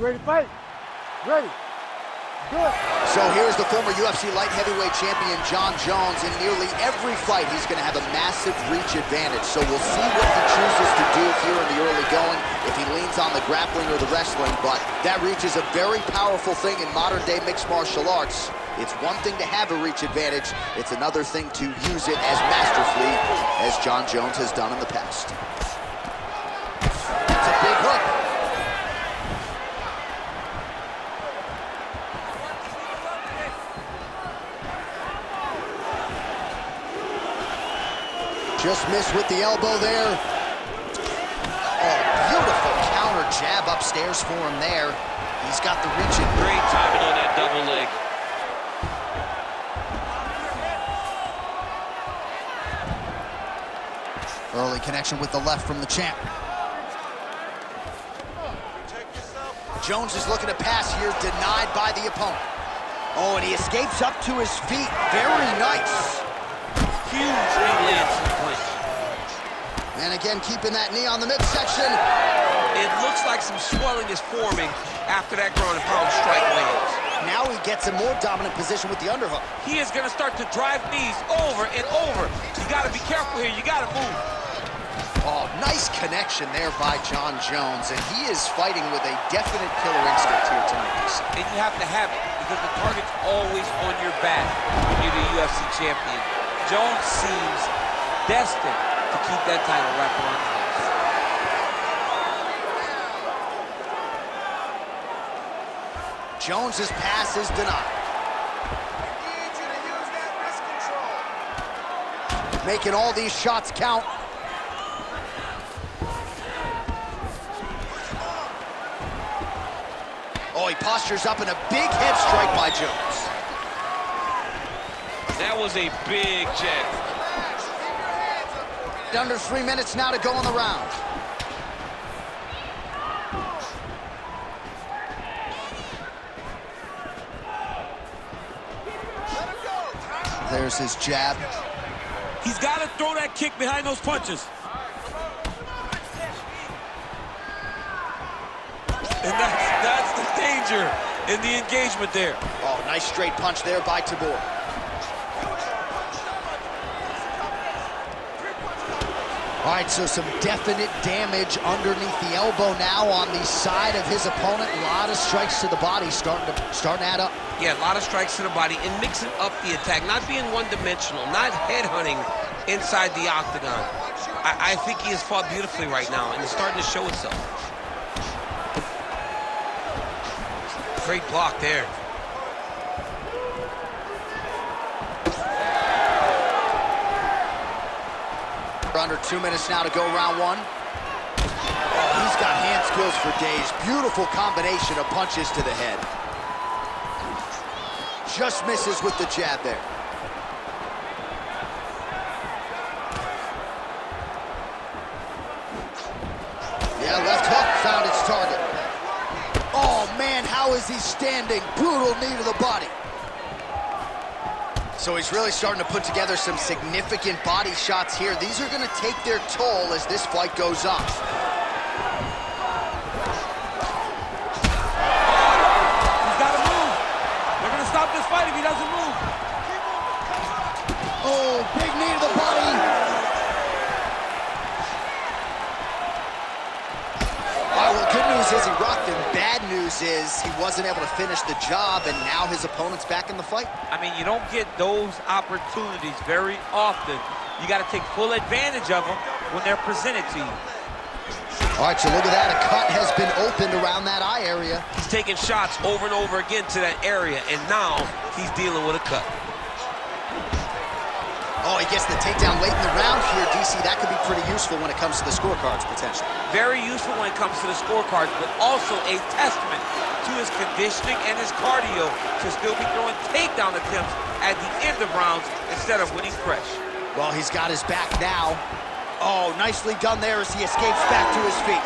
ready to fight? Ready. Good. So here's the former UFC light heavyweight champion, Jon Jones. In nearly every fight, he's going to have a massive reach advantage. So we'll see what he chooses to do here in the early going, if he leans on the grappling or the wrestling. But that reach is a very powerful thing in modern-day mixed martial arts. It's one thing to have a reach advantage. It's another thing to use it as masterfully as Jon Jones has done in the past. It's a big hook. Just missed with the elbow there. Oh, beautiful counter jab upstairs for him there. He's got the reach. Great timing on that double leg. Early connection with the left from the champ. Jones is looking to pass here, denied by the opponent. Oh, and he escapes up to his feet. Very nice. Huge knee lands in the clinch. And again, keeping that knee on the midsection. It looks like some swelling is forming after that ground and pound strike lands. Now he gets a more dominant position with the underhook. He is going to start to drive knees over and over. You got to be careful here. You got to move. Oh, nice connection there by Jon Jones, and he is fighting with a definite killer instinct here tonight. And you have to have it, because the target's always on your back when you're the UFC champion. Jones seems destined to keep that title wrapped around his waist. Jones's pass is denied. Making all these shots count. Oh, he postures up in a big head strike by Jones. That was a big check. Under 3 minutes now to go in the round. There's his jab. He's got to throw that kick behind those punches. And that's the danger in the engagement there. Oh, nice straight punch there by Tybura. All right, so some definite damage underneath the elbow now on the side of his opponent. A lot of strikes to the body starting to add up. Yeah, a lot of strikes to the body and mixing up the attack, not being one-dimensional, not headhunting inside the octagon. I think he has fought beautifully right now, and it's starting to show itself. Great block there. Under 2 minutes now to go round one. Oh, he's got hand skills for days. Beautiful combination of punches to the head. Just misses with the jab there. Yeah, left hook found its target. Oh, man, how is he standing? Brutal knee to the body. So he's really starting to put together some significant body shots here. These are going to take their toll as this fight goes on. He's got to move. They're going to stop this fight if he doesn't move. Oh, big knee to the body. All right, well, good news is he rocked him. Bad news is he wasn't able to finish the job, and now his opponent's back in the fight. I mean, you don't get those opportunities very often. You got to take full advantage of them when they're presented to you. All right, so look at that. A cut has been opened around that eye area. He's taking shots over and over again to that area, and now he's dealing with a cut. Oh, he gets the takedown late in the round here, DC. That could be pretty useful when it comes to the scorecards, potentially. Very useful when it comes to the scorecards, but also a testament to his conditioning and his cardio to still be throwing takedown attempts at the end of rounds instead of winning fresh. Well, he's got his back now. Oh, nicely done there as he escapes back to his feet.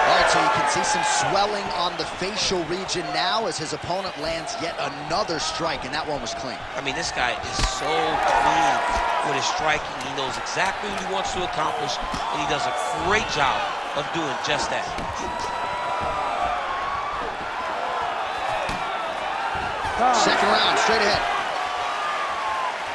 All right, so you can see some swelling on the facial region now as his opponent lands yet another strike, and that one was clean. I mean, this guy is so clean with his striking. He knows exactly what he wants to accomplish, and he does a great job of doing just that. Second round, straight ahead.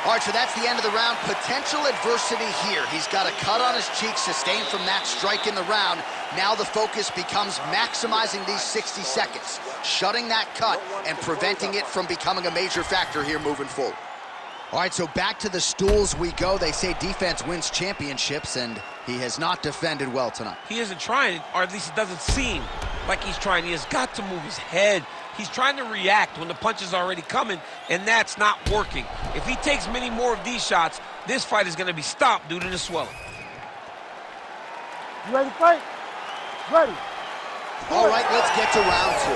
All right, so that's the end of the round. Potential adversity here. He's got a cut on his cheek sustained from that strike in the round. Now the focus becomes maximizing these 60 seconds, shutting that cut and preventing it from becoming a major factor here moving forward. All right, so back to the stools we go. They say defense wins championships, and he has not defended well tonight. He isn't trying, or at least it doesn't seem like he's trying. He has got to move his head. He's trying to react when the punch is already coming, and that's not working. If he takes many more of these shots, this fight is going to be stopped due to the swelling. You ready to fight? Ready. All right, let's get to round two.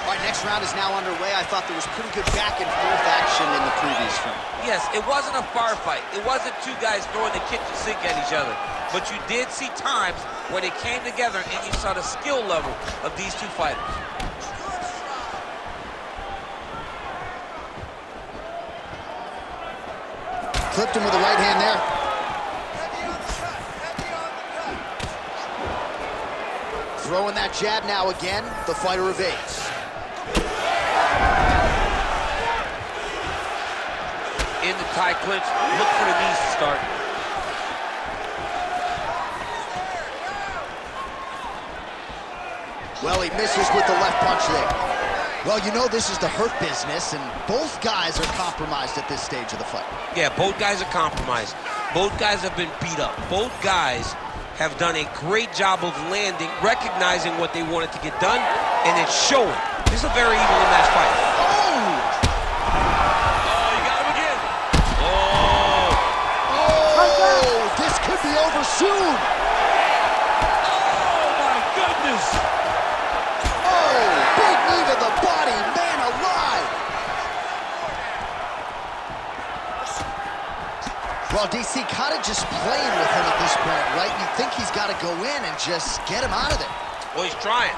All right, next round is now underway. I thought there was pretty good back and forth action in the previous round. Yes, it wasn't a bar fight. It wasn't two guys throwing the kitchen sink at each other. But you did see times where they came together and you saw the skill level of these two fighters. Clipped him with the right hand there. Throwing that jab now again. The fighter evades. In the tie clinch, look for the knees to start. Well, he misses with the left punch there. Well, you know this is the hurt business, and both guys are compromised at this stage of the fight. Yeah, both guys are compromised. Both guys have been beat up. Both guys have done a great job of landing, recognizing what they wanted to get done, and it's showing. This is a very evenly matched fight. Oh! Oh, you got him again. Oh! This could be over soon. Oh, my goodness. Oh, big knee to the body, man alive. Well, DC kind of just playing with him at this point, right? You think he's got to go in and just get him out of there. Well, he's trying,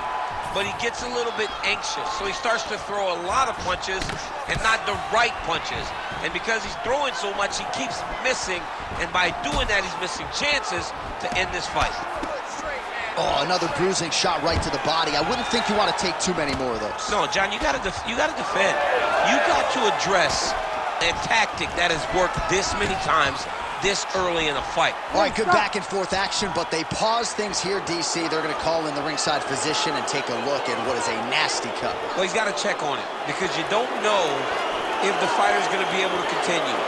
but he gets a little bit anxious, so he starts to throw a lot of punches and not the right punches. And because he's throwing so much, he keeps missing, and by doing that, he's missing chances to end this fight. Oh, another bruising shot right to the body. I wouldn't think you want to take too many more of those. No, John, you got to defend. You got to address a tactic that has worked this many times this early in a fight. All right, good back and forth action, but they pause things here, DC. They're going to call in the ringside physician and take a look at what is a nasty cut. Well, he's got to check on it because you don't know if the fighter's going to be able to continue.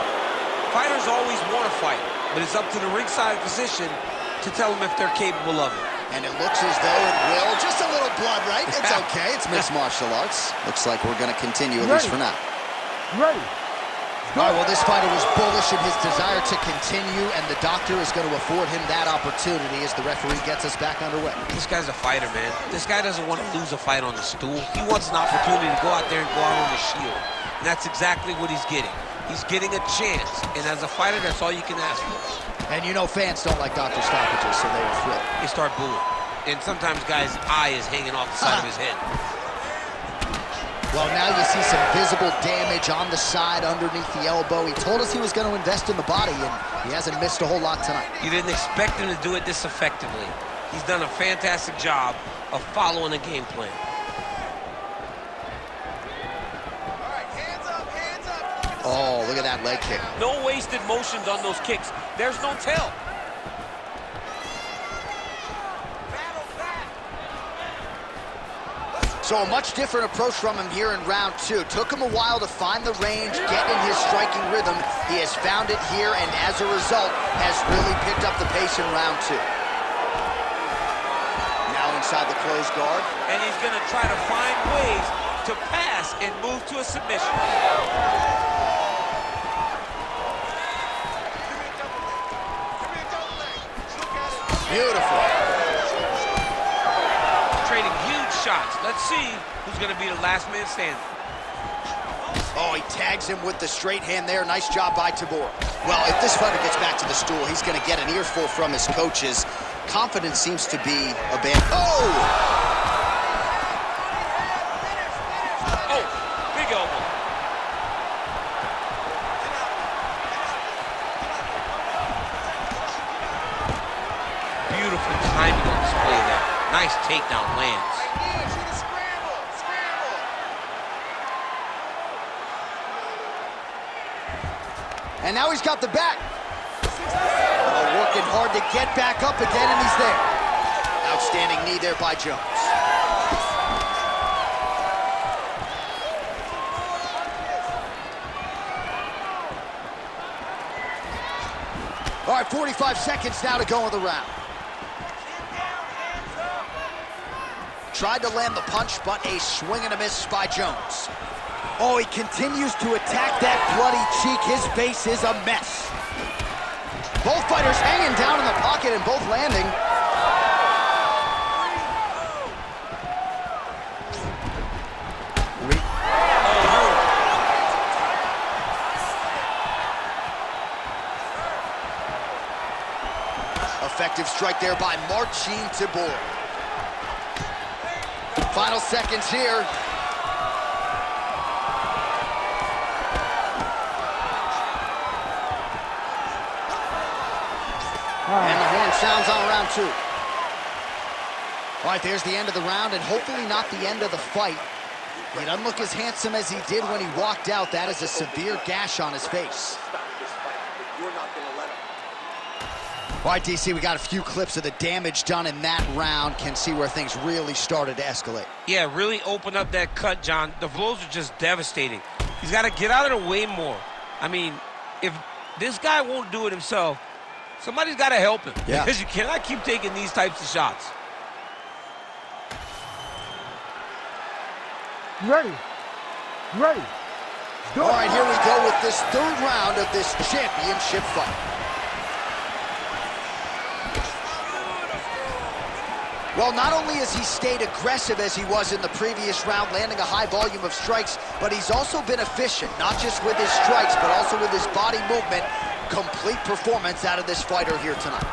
Fighters always want to fight, but it's up to the ringside physician to tell them if they're capable of it. And it looks as though it will. Just a little blood, right? It's okay. It's mixed martial arts. Looks like we're going to continue, at least for now. Ready. All right, well, this fighter was bullish in his desire to continue, and the doctor is going to afford him that opportunity as the referee gets us back underway. This guy's a fighter, man. This guy doesn't want to lose a fight on the stool. He wants an opportunity to go out there and go out on the shield. And that's exactly what he's getting. He's getting a chance, and as a fighter, that's all you can ask for. And you know fans don't like doctor stoppages, so they were thrilled. They start booing. And sometimes guys' eye is hanging off the side of his head. Well, now you see some visible damage on the side underneath the elbow. He told us he was going to invest in the body, and he hasn't missed a whole lot tonight. You didn't expect him to do it this effectively. He's done a fantastic job of following a game plan. All right, hands up, hands up. Oh, look at that leg kick. No wasted motions on those kicks. There's no tell. So a much different approach from him here in round two. Took him a while to find the range, get in his striking rhythm. He has found it here, and as a result, has really picked up the pace in round two. Now inside the closed guard. And he's going to try to find ways to pass and move to a submission. Beautiful. Trading huge shots. Let's see who's going to be the last man standing. Oh, he tags him with the straight hand there. Nice job by Tybura. Well, if this fighter gets back to the stool, he's going to get an earful from his coaches. Confidence seems to be abandoned. Oh! Oh, big elbow. Beautiful timing on display there. Nice takedown lands. And now he's got the back. Oh, working hard to get back up again, and he's there. Outstanding knee there by Jones. All right, 45 seconds now to go in the round. Tried to land the punch, but a swing and a miss by Jones. Oh, he continues to attack that bloody cheek. His face is a mess. Both fighters hanging down in the pocket and both landing. Effective strike there by Marcin Tybura. Final seconds here. And the horn sounds on round 2. All right, there's the end of the round, and hopefully not the end of the fight. He doesn't look as handsome as he did when he walked out. That is a severe gash on his face. All right, DC, we got a few clips of the damage done in that round. Can see where things really started to escalate. Yeah, really opened up that cut, John. The blows are just devastating. He's got to get out of the way more. I mean, if this guy won't do it himself, somebody's got to help him. Yeah. Because you cannot keep taking these types of shots. Ready. Ready. Go. All right, here we go with this third round of this championship fight. Well, not only has he stayed aggressive as he was in the previous round, landing a high volume of strikes, but he's also been efficient, not just with his strikes, but also with his body movement. Complete performance out of this fighter here tonight.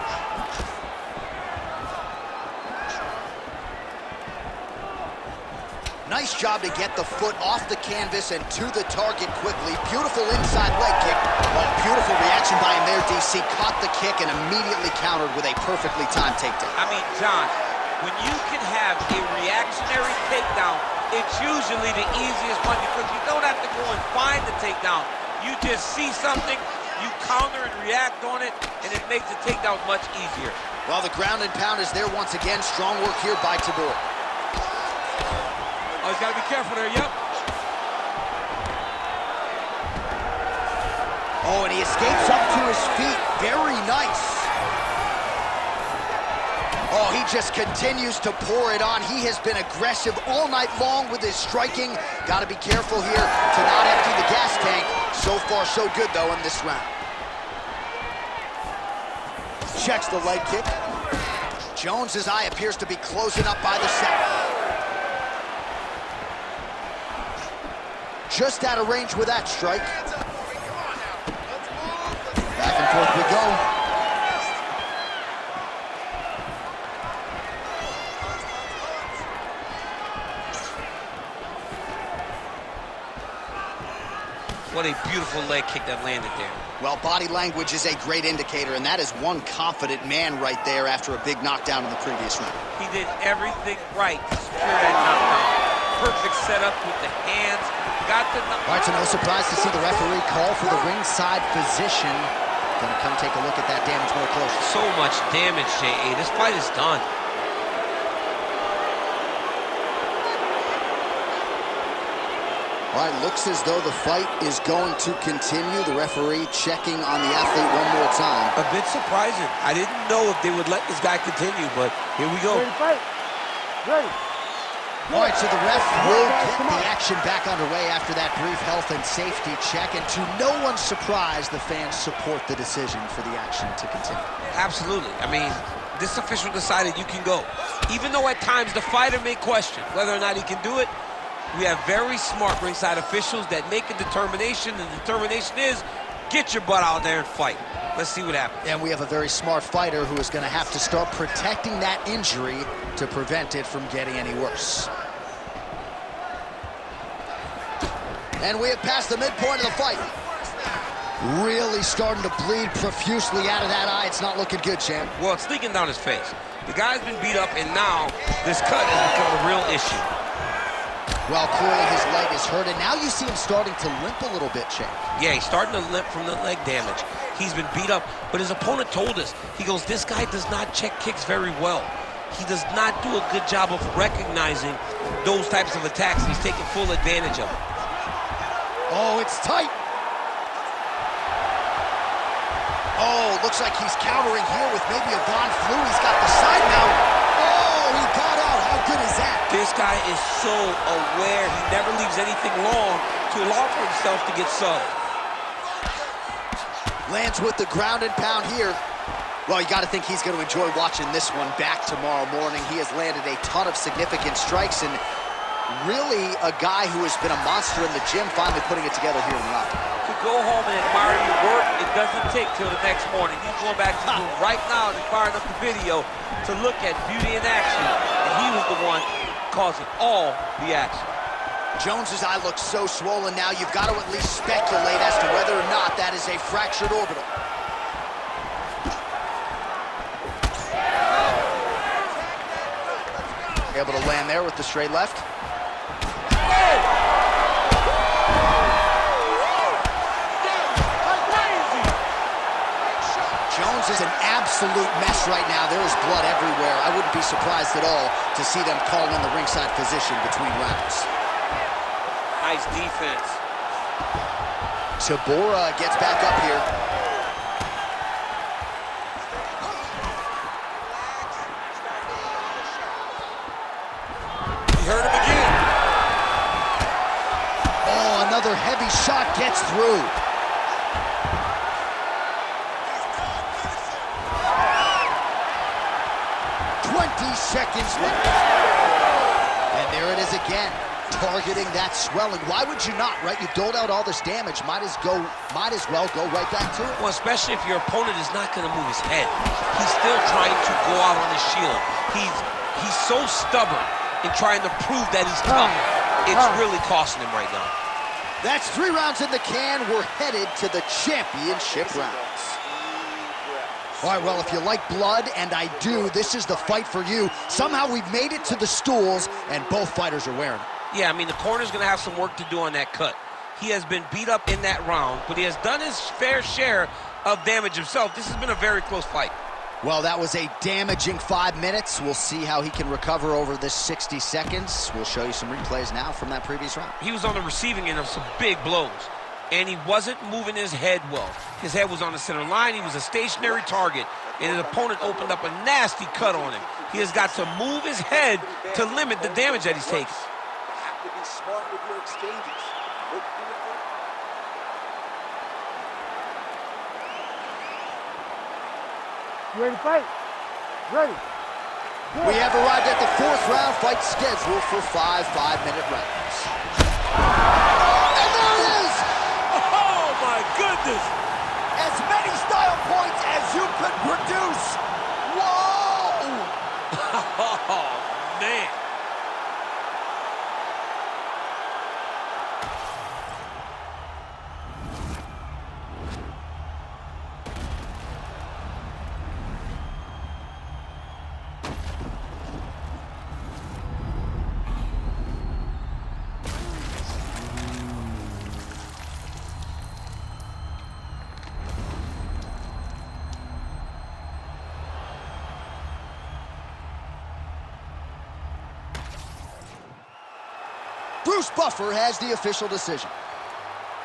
Nice job to get the foot off the canvas and to the target quickly. Beautiful inside leg kick. Oh, beautiful reaction by him there, DC. Caught the kick and immediately countered with a perfectly timed takedown. I mean, John, when you can have a reactionary takedown, it's usually the easiest one because you don't have to go and find the takedown. You just see something, you counter and react on it, and it makes the takedown much easier. Well, the ground and pound is there once again. Strong work here by Tybura. Oh, he's got to be careful there, yep. Oh, and he escapes up to his feet. Very nice. Oh, he just continues to pour it on. He has been aggressive all night long with his striking. Got to be careful here to not empty the gas tank. So far, so good, though, in this round. Checks the leg kick. Jones's eye appears to be closing up by the second. Just out of range with that strike. Back and forth we go. What a beautiful leg kick that landed there. Well, body language is a great indicator, and that is one confident man right there after a big knockdown in the previous round. He did everything right to secure that knockdown. Perfect setup with the hands. Got the knockdown. All right, so no surprise to see the referee call for the ringside physician. Gonna come take a look at that damage more closely. So much damage, J.A. This fight is done. All right, looks as though the fight is going to continue. The referee checking on the athlete one more time. A bit surprising. I didn't know if they would let this guy continue, but here we go. Ready to fight. Ready. All right, so the ref will get the action back underway after that brief health and safety check. And to no one's surprise, the fans support the decision for the action to continue. Absolutely. I mean, this official decided you can go. Even though at times the fighter may question whether or not he can do it, we have very smart ringside officials that make a determination. The determination is, get your butt out there and fight. Let's see what happens. And we have a very smart fighter who is going to have to start protecting that injury to prevent it from getting any worse. And we have passed the midpoint of the fight. Really starting to bleed profusely out of that eye. It's not looking good, champ. Well, it's leaking down his face. The guy's been beat up, and now this cut has become a real issue. Well, clearly his leg is hurt, and now you see him starting to limp a little bit, Jake. Yeah, he's starting to limp from the leg damage. He's been beat up, but his opponent told us, he goes, this guy does not check kicks very well. He does not do a good job of recognizing those types of attacks, and he's taking full advantage of it. Oh, it's tight. Oh, looks like he's countering here with maybe a Von Flu. He's got the side mount. Oh, he got out. How good is that? This guy is so aware. He never leaves anything long to allow for himself to get subbed. Lands with the ground and pound here. Well, you got to think he's going to enjoy watching this one back tomorrow morning. He has landed a ton of significant strikes, and really a guy who has been a monster in the gym, finally putting it together here in the octagon. To go home and admire your work, it doesn't take till the next morning. He's going back to the room right now and firing up the video to look at beauty in action, and he was the one causing all the action. Jones's eye looks so swollen now, you've got to at least speculate as to whether or not that is a fractured orbital. Able to land there with the straight left. Jones is an absolute mess right now. There is blood everywhere. I wouldn't be surprised at all to see them call in the ringside physician between rounds. Nice defense. Tybura gets back up here. He hurt him again. Oh, another heavy shot gets through. Seconds left. And there it is again, targeting that swelling. Why would you not, right? You doled out all this damage, might as well go right back to it. Well, especially if your opponent is not going to move his head. He's still trying to go out on his shield. He's so stubborn in trying to prove that he's tough. It's really costing him right now. That's 3 rounds in the can. We're headed to the championship rounds. All right, well, if you like blood, and I do, this is the fight for you. Somehow we've made it to the stools, and both fighters are wearing it. Yeah, I mean, the corner's going to have some work to do on that cut. He has been beat up in that round, but he has done his fair share of damage himself. This has been a very close fight. Well, that was a damaging 5 minutes. We'll see how he can recover over this 60 seconds. We'll show you some replays now from that previous round. He was on the receiving end of some big blows, and he wasn't moving his head well. His head was on the center line. He was a stationary target, and his opponent opened up a nasty cut on him. He has got to move his head to limit the damage that he's taking. You have to be smart with your exchanges. You ready to fight? Ready. Go. We have arrived at the 4th round, fight scheduled for 5 5-minute rounds. And there it is! Oh, my goodness! As many style points as you could produce. Whoa! Oh, man. Bruce Buffer has the official decision.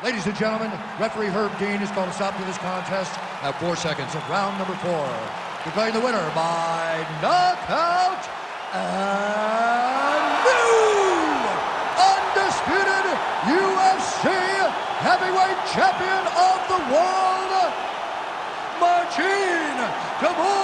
Ladies and gentlemen, referee Herb Dean has called a stop to this contest at 4 seconds of round number 4. Declaring the winner by knockout and new undisputed UFC heavyweight champion of the world, Marcin Tybura.